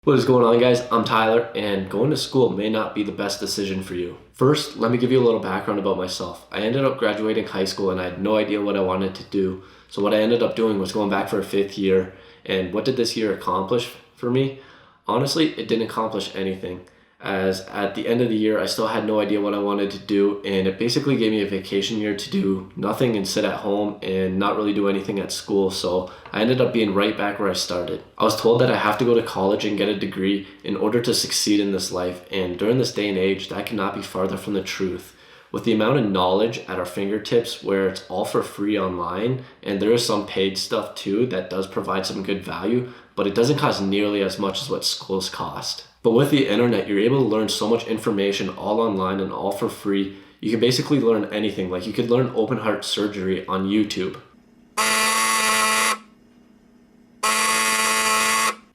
What is going on, guys? I'm Tyler, and going to school may not be the best decision for you. First, let me give you a little background about myself. I ended up graduating high school and I had no idea what I wanted to do. So what I ended up doing was going back for a fifth year. And what did this year accomplish for me? Honestly, it didn't accomplish anything, as at the end of the year, I still had no idea what I wanted to do, and it basically gave me a vacation year to do nothing and sit at home and not really do anything at school. So I ended up being right back where I started. I was told that I have to go to college and get a degree in order to succeed in this life, and during this day and age, that cannot be farther from the truth. With the amount of knowledge at our fingertips where it's all for free online, and there is some paid stuff too that does provide some good value, but it doesn't cost nearly as much as what schools cost. But with the internet, you're able to learn so much information all online and all for free. You can basically learn anything. Like, you could learn open heart surgery on YouTube.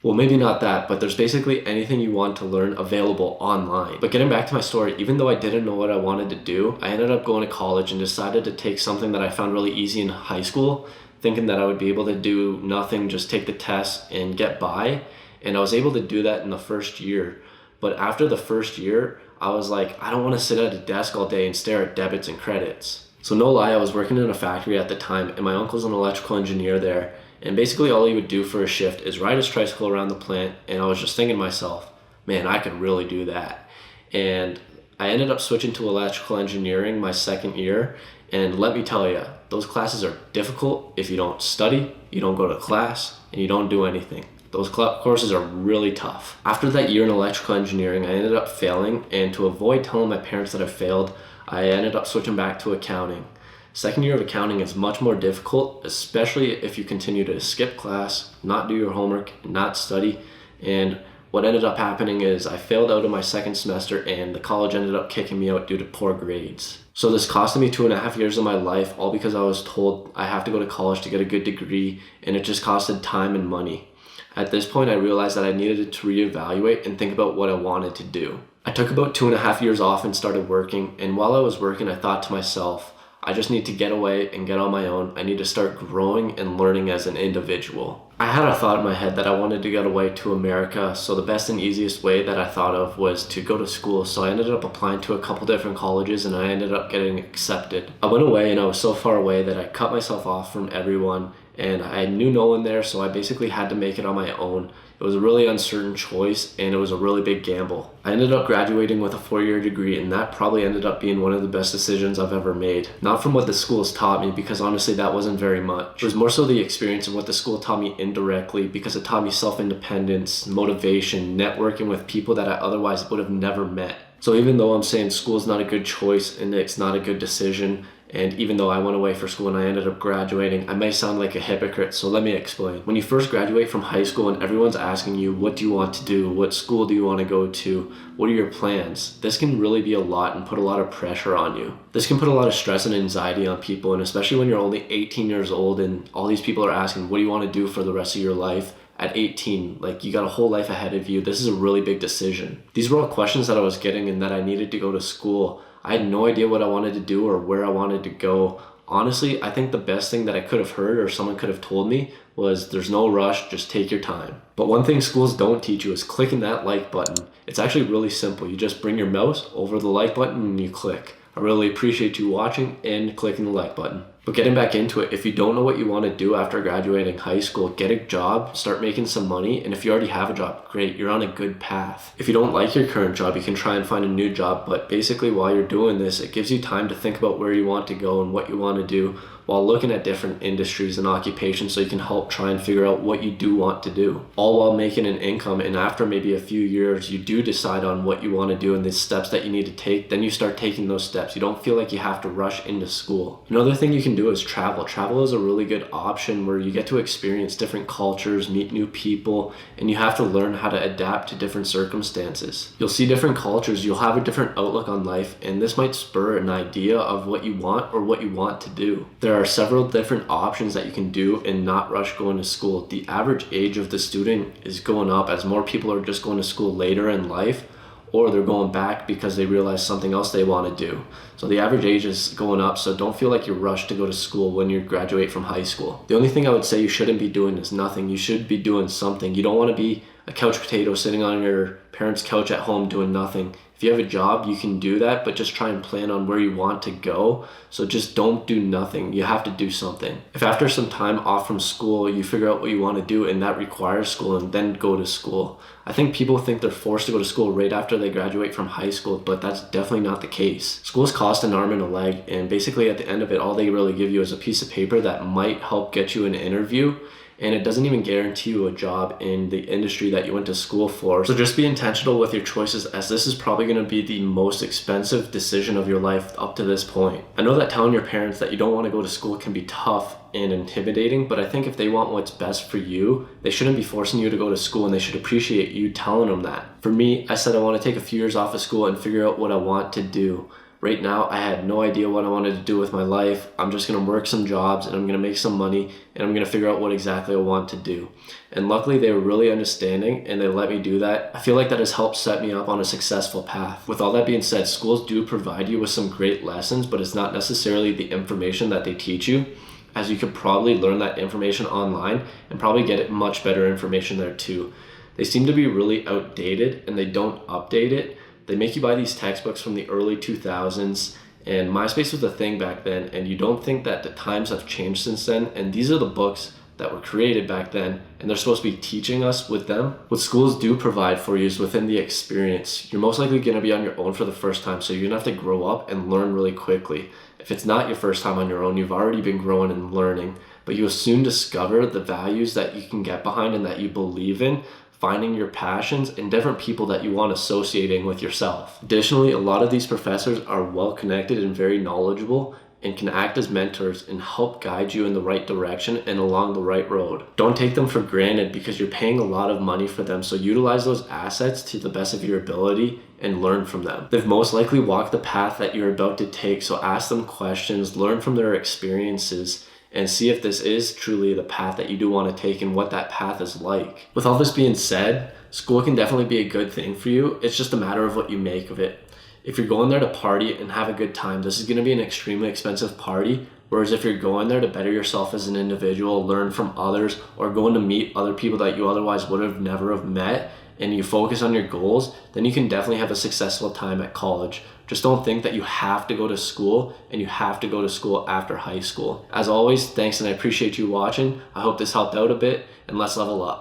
Well, maybe not that, but there's basically anything you want to learn available online. But getting back to my story, even though I didn't know what I wanted to do, I ended up going to college and decided to take something that I found really easy in high school, thinking that I would be able to do nothing, just take the test and get by. And I was able to do that in the first year. But after the first year, I was like, I don't want to sit at a desk all day and stare at debits and credits. So no lie, I was working in a factory at the time, and my uncle's an electrical engineer there. And basically all he would do for a shift is ride his tricycle around the plant. And I was just thinking to myself, man, I could really do that. And I ended up switching to electrical engineering my second year. And let me tell you, those classes are difficult if you don't study, you don't go to class, and you don't do anything. Those courses are really tough. After that year in electrical engineering, I ended up failing, and to avoid telling my parents that I failed, I ended up switching back to accounting. Second year of accounting is much more difficult, especially if you continue to skip class, not do your homework, not study. And what ended up happening is I failed out of my second semester, and the college ended up kicking me out due to poor grades. So this costed me 2.5 years of my life, all because I was told I have to go to college to get a good degree, and it just costed time and money. At this point, I realized that I needed to reevaluate and think about what I wanted to do. I took about 2.5 years off and started working, and while I was working, I thought to myself, I just need to get away and get on my own. I need to start growing and learning as an individual. I had a thought in my head that I wanted to get away to America, so the best and easiest way that I thought of was to go to school. So I ended up applying to a couple different colleges, and I ended up getting accepted. I went away, and I was so far away that I cut myself off from everyone, and I knew no one there, so I basically had to make it on my own. It was a really uncertain choice, and it was a really big gamble. I ended up graduating with a 4-year degree, and that probably ended up being one of the best decisions I've ever made. Not from what the schools taught me, because honestly that wasn't very much. It was more so the experience of what the school taught me indirectly, because it taught me self-independence, motivation, networking with people that I otherwise would have never met. So even though I'm saying school's not a good choice and it's not a good decision, and even though I went away for school and I ended up graduating, I may sound like a hypocrite, so let me explain. When you first graduate from high school and everyone's asking you, what do you want to do? What school do you want to go to? What are your plans? This can really be a lot and put a lot of pressure on you. This can put a lot of stress and anxiety on people, and especially when you're only 18 years old and all these people are asking, what do you want to do for the rest of your life? At 18, like, you got a whole life ahead of you. This is a really big decision. These were all questions that I was getting, and that I needed to go to school. I had no idea what I wanted to do or where I wanted to go. Honestly, I think the best thing that I could have heard or someone could have told me was, there's no rush, just take your time. But one thing schools don't teach you is clicking that like button. It's actually really simple. You just bring your mouse over the like button and you click. I really appreciate you watching and clicking the like button. But getting back into it, if you don't know what you want to do after graduating high school, get a job, start making some money, and if you already have a job, great, you're on a good path. If you don't like your current job, you can try and find a new job, but basically while you're doing this, it gives you time to think about where you want to go and what you want to do, while looking at different industries and occupations, so you can help try and figure out what you do want to do, all while making an income. And after maybe a few years, you do decide on what you want to do and the steps that you need to take. Then you start taking those steps. You don't feel like you have to rush into school. Another thing you can do is travel. Travel is a really good option where you get to experience different cultures, meet new people, and you have to learn how to adapt to different circumstances. You'll see different cultures, you'll have a different outlook on life, and this might spur an idea of what you want or what you want to do. There are several different options that you can do and not rush going to school. The average age of the student is going up as more people are just going to school later in life, or they're going back because they realize something else they want to do. So the average age is going up, so don't feel like you're rushed to go to school when you graduate from high school. The only thing I would say you shouldn't be doing is nothing. You should be doing something. You don't want to be a couch potato sitting on your parents' couch at home doing nothing. If you have a job, you can do that, but just try and plan on where you want to go. So just don't do nothing. You have to do something. If after some time off from school, you figure out what you want to do and that requires school, and then go to school. I think people think they're forced to go to school right after they graduate from high school, but that's definitely not the case. Schools cost an arm and a leg, and basically at the end of it, all they really give you is a piece of paper that might help get you an interview, and it doesn't even guarantee you a job in the industry that you went to school for. So just be intentional with your choices, as this is probably going to be the most expensive decision of your life up to this point. I know that telling your parents that you don't want to go to school can be tough and intimidating, but I think if they want what's best for you, they shouldn't be forcing you to go to school, and they should appreciate you telling them that. For me, I said I want to take a few years off of school and figure out what I want to do. Right now, I had no idea what I wanted to do with my life. I'm just going to work some jobs and I'm going to make some money and I'm going to figure out what exactly I want to do. And luckily, they were really understanding and they let me do that. I feel like that has helped set me up on a successful path. With all that being said, schools do provide you with some great lessons, but it's not necessarily the information that they teach you, as you could probably learn that information online and probably get much better information there too. They seem to be really outdated and they don't update it. They make you buy these textbooks from the early 2000s, and MySpace was a thing back then, and you don't think that the times have changed since then, and these are the books that were created back then, and they're supposed to be teaching us with them. What schools do provide for you is within the experience. You're most likely going to be on your own for the first time, so you're going to have to grow up and learn really quickly. If it's not your first time on your own, you've already been growing and learning, but you'll soon discover the values that you can get behind and that you believe in, finding your passions and different people that you want associating with yourself. Additionally, a lot of these professors are well connected and very knowledgeable and can act as mentors and help guide you in the right direction and along the right road. Don't take them for granted because you're paying a lot of money for them, so utilize those assets to the best of your ability and learn from them. They've most likely walked the path that you're about to take, so ask them questions, learn from their experiences, and see if this is truly the path that you do want to take and what that path is like. With all this being said, school can definitely be a good thing for you. It's just a matter of what you make of it. If you're going there to party and have a good time, this is going to be an extremely expensive party. Whereas if you're going there to better yourself as an individual, learn from others, or going to meet other people that you otherwise would have never have met, and you focus on your goals, then you can definitely have a successful time at college. Just don't think that you have to go to school and you have to go to school after high school. As always, thanks, and I appreciate you watching. I hope this helped out a bit, and let's level up.